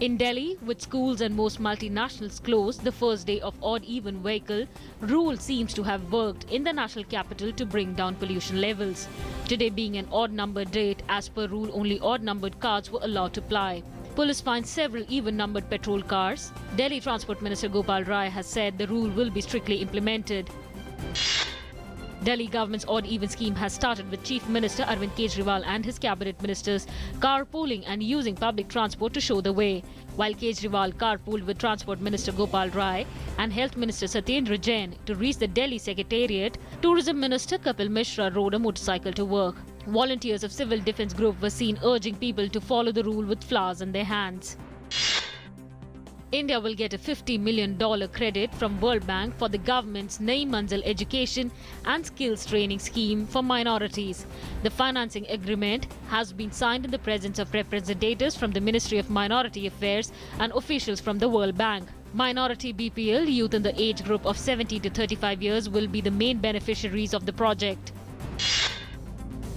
In Delhi, with schools and most multinationals closed the first day of odd-even vehicle, rule seems to have worked in the national capital to bring down pollution levels. Today being an odd-numbered date, as per rule only odd-numbered cars were allowed to ply. Police fined several even-numbered petrol cars. Delhi Transport Minister Gopal Rai has said the rule will be strictly implemented. Delhi government's odd-even scheme has started with Chief Minister Arvind Kejriwal and his cabinet ministers carpooling and using public transport to show the way. While Kejriwal carpooled with Transport Minister Gopal Rai and Health Minister Satyendra Jain to reach the Delhi Secretariat, Tourism Minister Kapil Mishra rode a motorcycle to work. Volunteers of Civil Defence Group were seen urging people to follow the rule with flowers in their hands. India will get a $50 million credit from World Bank for the government's Nai Manzil education and skills training scheme for minorities. The financing agreement has been signed in the presence of representatives from the Ministry of Minority Affairs and officials from the World Bank. Minority BPL youth in the age group of 70 to 35 years will be the main beneficiaries of the project.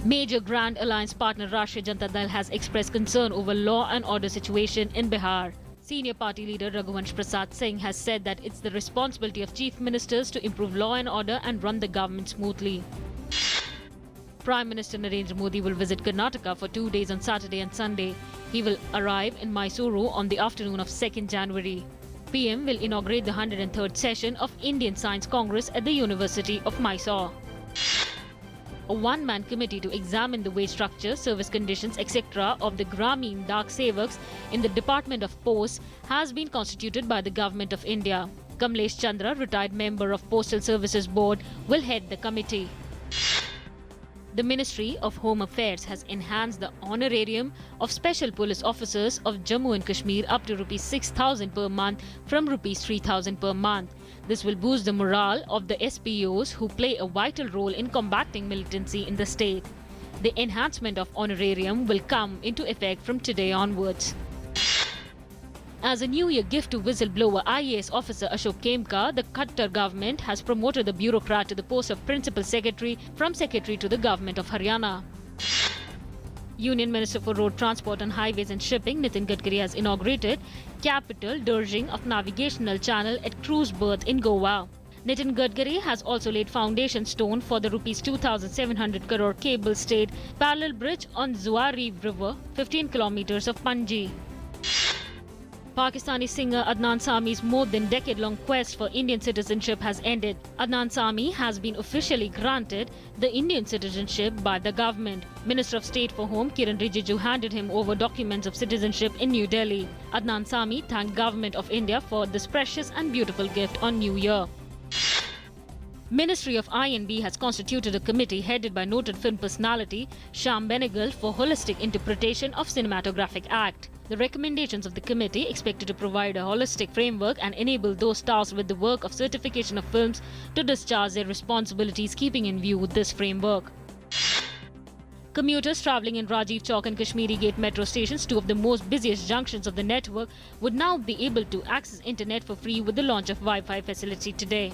Major Grand Alliance partner Rashtriya Janata Dal has expressed concern over law and order situation in Bihar. Senior party leader Raghuvansh Prasad Singh has said that it's the responsibility of chief ministers to improve law and order and run the government smoothly. Prime Minister Narendra Modi will visit Karnataka for 2 days on Saturday and Sunday. He will arrive in Mysuru on the afternoon of 2nd January. PM will inaugurate the 103rd session of Indian Science Congress at the University of Mysore. A one-man committee to examine the wage structure, service conditions, etc. of the Grameen Dak Sevaks in the Department of Posts has been constituted by the Government of India. Kamlesh Chandra, retired member of Postal Services Board, will head the committee. The Ministry of Home Affairs has enhanced the honorarium of Special Police Officers of Jammu and Kashmir up to Rs 6,000 per month from Rs 3,000 per month. This will boost the morale of the SPOs who play a vital role in combating militancy in the state. The enhancement of honorarium will come into effect from today onwards. As a New Year gift to whistleblower IAS officer Ashok Khemka, the Khattar government has promoted the bureaucrat to the post of Principal Secretary from Secretary to the Government of Haryana. Union Minister for Road Transport and Highways and Shipping Nitin Gadkari has inaugurated capital dredging of navigational channel at Cruise Berth in Goa. Nitin Gadkari has also laid foundation stone for the Rs 2,700 crore cable-stayed parallel bridge on Zuari River, 15 kilometers of Panji. Pakistani singer Adnan Sami's more than decade-long quest for Indian citizenship has ended. Adnan Sami has been officially granted the Indian citizenship by the government. Minister of State for Home Kiran Rijiju handed him over documents of citizenship in New Delhi. Adnan Sami thanked Government of India for this precious and beautiful gift on New Year. Ministry of I&B has constituted a committee headed by noted film personality Shyam Benegal for holistic interpretation of Cinematographic Act. The recommendations of the committee expected to provide a holistic framework and enable those tasked with the work of certification of films to discharge their responsibilities keeping in view this framework. Commuters travelling in Rajiv Chowk and Kashmiri Gate metro stations, two of the most busiest junctions of the network, would now be able to access internet for free with the launch of Wi-Fi facility today.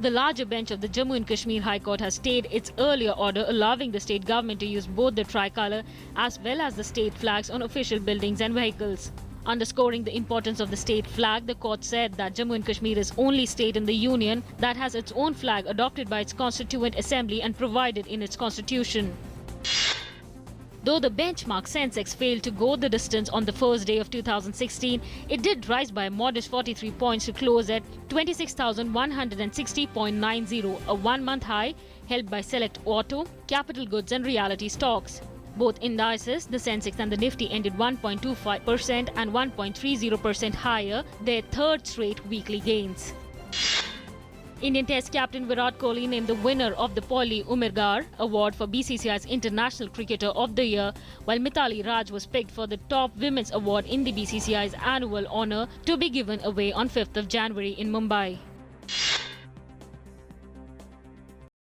The larger bench of the Jammu and Kashmir High Court has stayed its earlier order allowing the state government to use both the tricolour as well as the state flags on official buildings and vehicles. Underscoring the importance of the state flag, the court said that Jammu and Kashmir is only state in the union that has its own flag adopted by its constituent assembly and provided in its constitution. Though the benchmark Sensex failed to go the distance on the first day of 2016, it did rise by a modest 43 points to close at 26,160.90, a one-month high held by select auto, capital goods and realty stocks. Both indices, the Sensex and the Nifty, ended 1.25% and 1.30% higher, their third straight weekly gains. Indian Test captain Virat Kohli named the winner of the Pauli Umgarkar Award for BCCI's International Cricketer of the Year, while Mithali Raj was picked for the top women's award in the BCCI's annual honour to be given away on 5th of January in Mumbai.